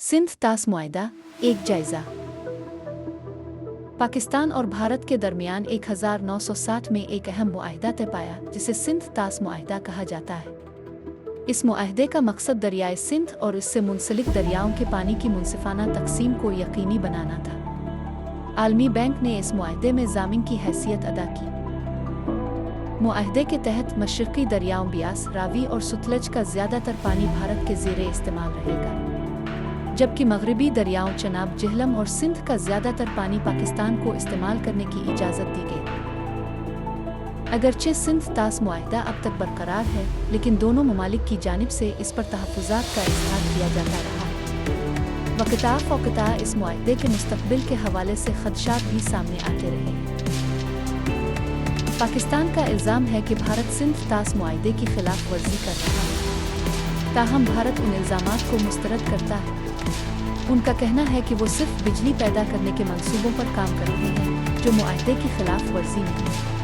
सिंध तास मुआहदा एक जायज़ा। पाकिस्तान और भारत के दरमियान 1960 में एक अहम मुआहदा तय पाया जिसे सिंध तास मुआहदा कहा जाता है। इस मुआहदे का मकसद दरियाए सिंध और इससे मुंसलिक दरियाओं के पानी की मुनसिफाना तकसीम को यकीनी बनाना था। आलमी बैंक ने इस मुआहदे में ज़ामिन की हैसियत अदा की। मुआहदे के तहत मशरक़ी दरियाओं बियास, रावी और सुतलज का ज़्यादातर पानी भारत के ज़ेरे इस्तेमाल रहेगा, जबकि मगरबी दरियाओं चनाब, जिहलम और सिंध का ज़्यादातर पानी पाकिस्तान को इस्तेमाल करने की इजाज़त दी गई। अगरचे सिंध तास मुआहदा अब तक बरकरार है, लेकिन दोनों ममालिक की जानिब से इस पर तहफ़्फ़ुज़ात का इज़हार किया जाता रहा है। वक़्ता इस मुआहदे के मुस्तक़बिल के हवाले से ख़दशात भी सामने आते रहे। पाकिस्तान का इल्ज़ाम है कि भारत सिंध तास मुआहदे की खिलाफ वर्जी कर रहा है, ताहम भारत उन इल्ज़ामात को मुस्तरद करता है। उनका कहना है कि वो सिर्फ बिजली पैदा करने के मंसूबों पर काम कर रहे हैं, जो मुआहदे की खिलाफ वर्जी नहीं है।